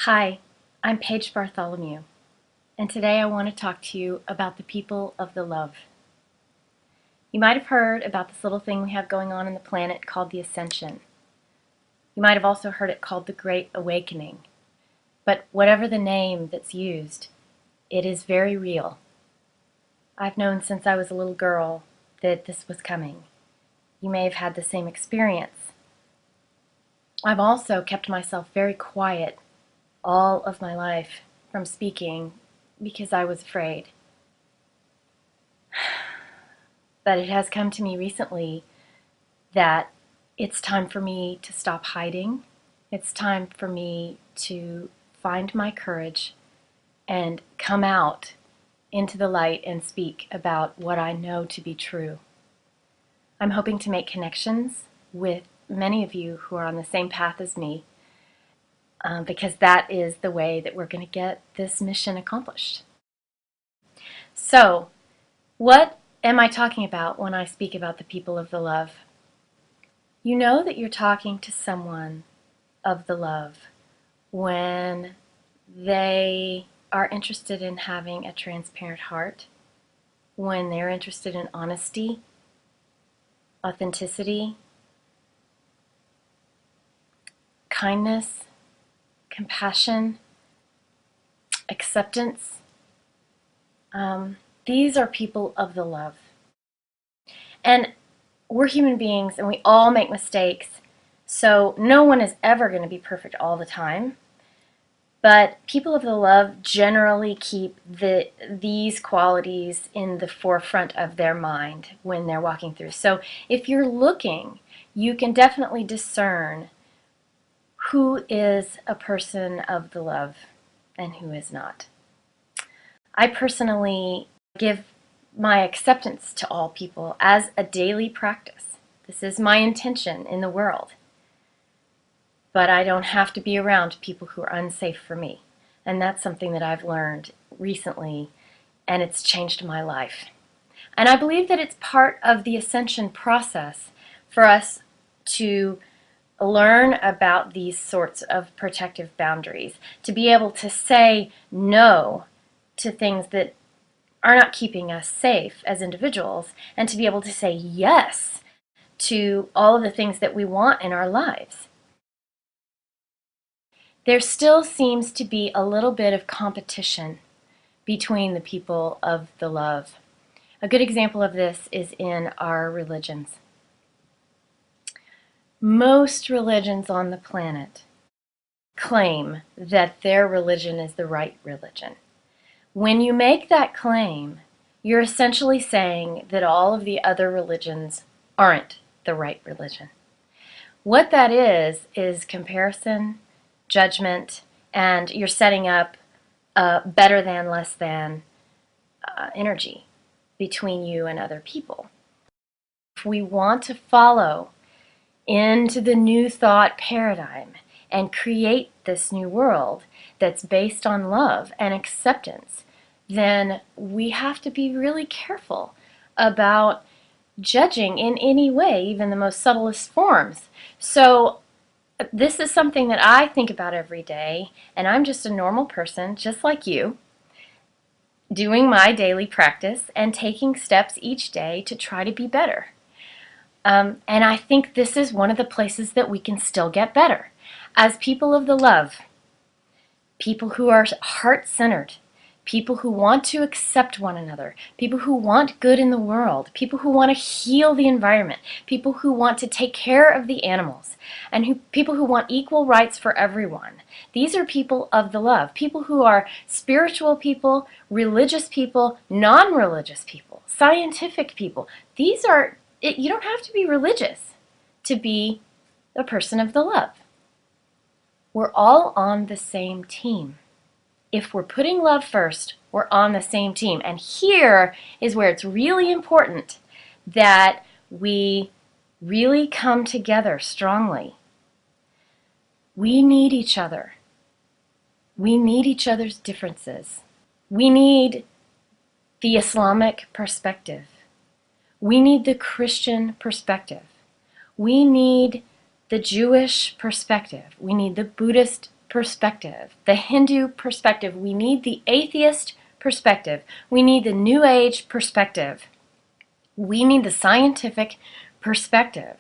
Hi, I'm Paige Bartholomew, and today I want to talk to you about the people of the love. You might have heard about this little thing we have going on in the planet called the Ascension. You might have also heard it called the Great Awakening. But whatever the name that's used, it is very real. I've known since I was a little girl that this was coming. You may have had the same experience. I've also kept myself very quiet all of my life from speaking because I was afraid. But it has come to me recently that it's time for me to stop hiding. It's time for me to find my courage and come out into the light and speak about what I know to be true. I'm hoping to make connections with many of you who are on the same path as me, because that is the way that we're going to get this mission accomplished. So, what am I talking about when I speak about the people of the love? You know that you're talking to someone of the love when they are interested in having a transparent heart, when they're interested in honesty, authenticity, kindness, compassion, acceptance. These are people of the love. And we're human beings and we all make mistakes, so no one is ever going to be perfect all the time. But people of the love generally keep these qualities in the forefront of their mind when they're walking through. So if you're looking, you can definitely discern who is a person of the love and who is not. I personally give my acceptance to all people as a daily practice. This is my intention in the world. But I don't have to be around people who are unsafe for me. And that's something that I've learned recently, and it's changed my life. And I believe that it's part of the ascension process for us to learn about these sorts of protective boundaries, to be able to say no to things that are not keeping us safe as individuals, and to be able to say yes to all of the things that we want in our lives. There still seems to be a little bit of competition between the people of the love. A good example of this is in our religions. Most religions on the planet claim that their religion is the right religion. When you make that claim, you're essentially saying that all of the other religions aren't the right religion. What that is comparison, judgment, and you're setting up better than, less than energy between you and other people. If we want to follow into the new thought paradigm and create this new world that's based on love and acceptance, then we have to be really careful about judging in any way, even the most subtlest forms. So this is something that I think about every day, and I'm just a normal person, just like you, doing my daily practice and taking steps each day to try to be better. And I think this is one of the places that we can still get better. As people of the love, people who are heart-centered, people who want to accept one another, people who want good in the world, people who want to heal the environment, people who want to take care of the animals, and people who want equal rights for everyone. These are people of the love, people who are spiritual people, religious people, non-religious people, scientific people. You don't have to be religious to be a person of the love. We're all on the same team. If we're putting love first, we're on the same team. And here is where it's really important that we really come together strongly. We need each other. We need each other's differences. We need the Islamic perspective. We need the Christian perspective. We need the Jewish perspective. We need the Buddhist perspective, the Hindu perspective. We need the atheist perspective. We need the New Age perspective. We need the scientific perspective.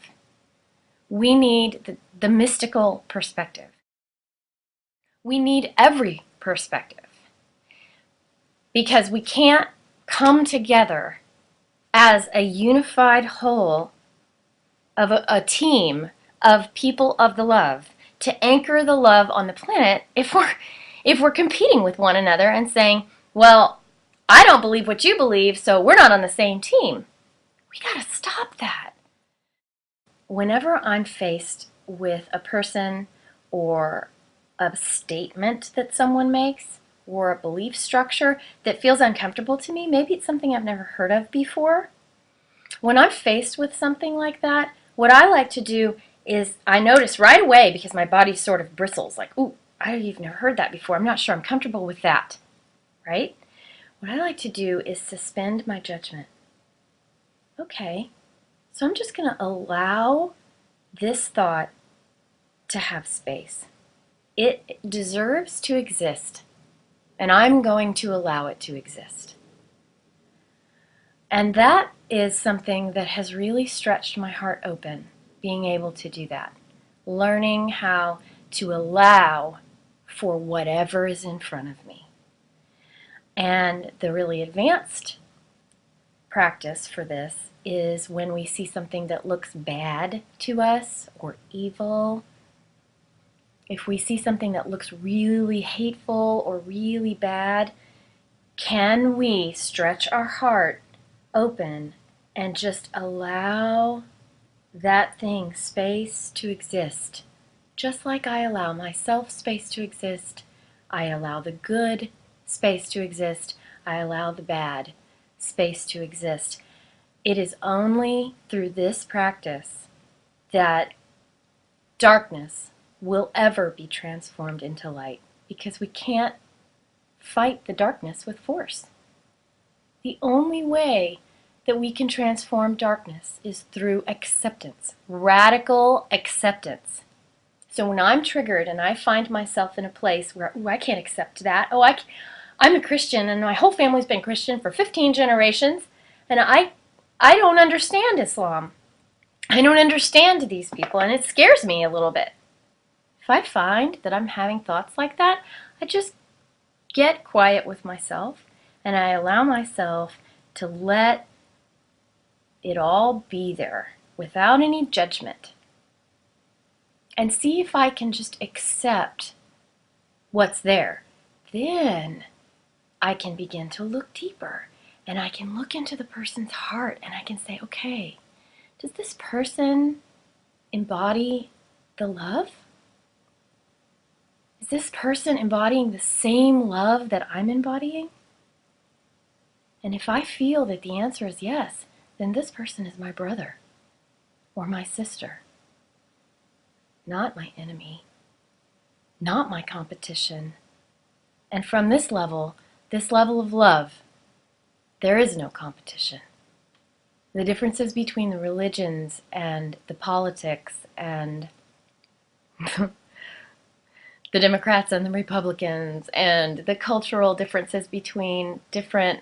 We need the mystical perspective. We need every perspective because we can't come together as a unified whole of a team of people of the love to anchor the love on the planet if we're competing with one another and saying, well, I don't believe what you believe, so we're not on the same team. We gotta stop that. Whenever I'm faced with a person or a statement that someone makes or a belief structure that feels uncomfortable to me, maybe it's something I've never heard of before. When I'm faced with something like that, what I like to do is I notice right away because my body sort of bristles like, ooh, I've never heard that before. I'm not sure I'm comfortable with that, right? What I like to do is suspend my judgment. Okay, so I'm just going to allow this thought to have space. It deserves to exist, and I'm going to allow it to exist. And that is something that has really stretched my heart open, being able to do that. Learning how to allow for whatever is in front of me. And the really advanced practice for this is when we see something that looks bad to us or evil. If we see something that looks really hateful or really bad, can we stretch our heart open and just allow that thing space to exist? Just like I allow myself space to exist, I allow the good space to exist, I allow the bad space to exist. It is only through this practice that darkness will ever be transformed into light, because we can't fight the darkness with force. The only way that we can transform darkness is through acceptance, radical acceptance. So when I'm triggered and I find myself in a place where, I can't accept that. I'm a Christian and my whole family's been Christian for 15 generations, and I don't understand Islam. I don't understand these people, and it scares me a little bit. If I find that I'm having thoughts like that, I just get quiet with myself and I allow myself to let it all be there without any judgment, and see if I can just accept what's there. Then I can begin to look deeper, and I can look into the person's heart, and I can say, okay, does this person embody the love? Is this person embodying the same love that I'm embodying? And if I feel that the answer is yes, then this person is my brother or my sister, not my enemy, not my competition. And from this level of love, there is no competition. The differences between the religions and the politics and the Democrats and the Republicans and the cultural differences between different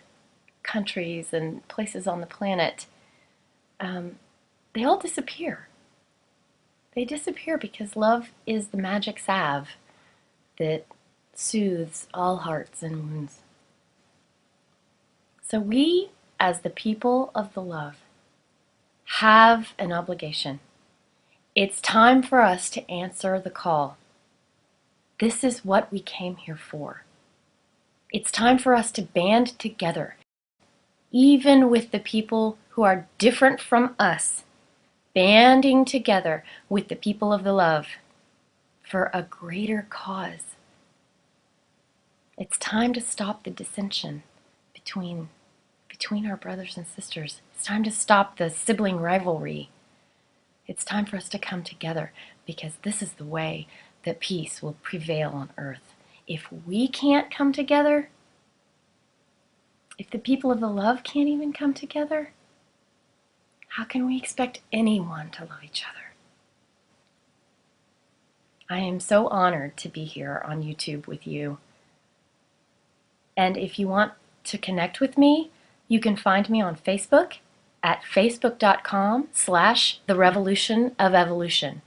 countries and places on the planet, they all disappear. They disappear because love is the magic salve that soothes all hearts and wounds. So we, as the people of the love, have an obligation. It's time for us to answer the call. This is what we came here for. It's time for us to band together, even with the people who are different from us, banding together with the people of the love for a greater cause. It's time to stop the dissension between our brothers and sisters. It's time to stop the sibling rivalry. It's time for us to come together, because this is the way that peace will prevail on earth. If we can't come together, if the people of the love can't even come together, how can we expect anyone to love each other? I am so honored to be here on YouTube with you. And if you want to connect with me, you can find me on Facebook at facebook.com/therevolutionofevolution.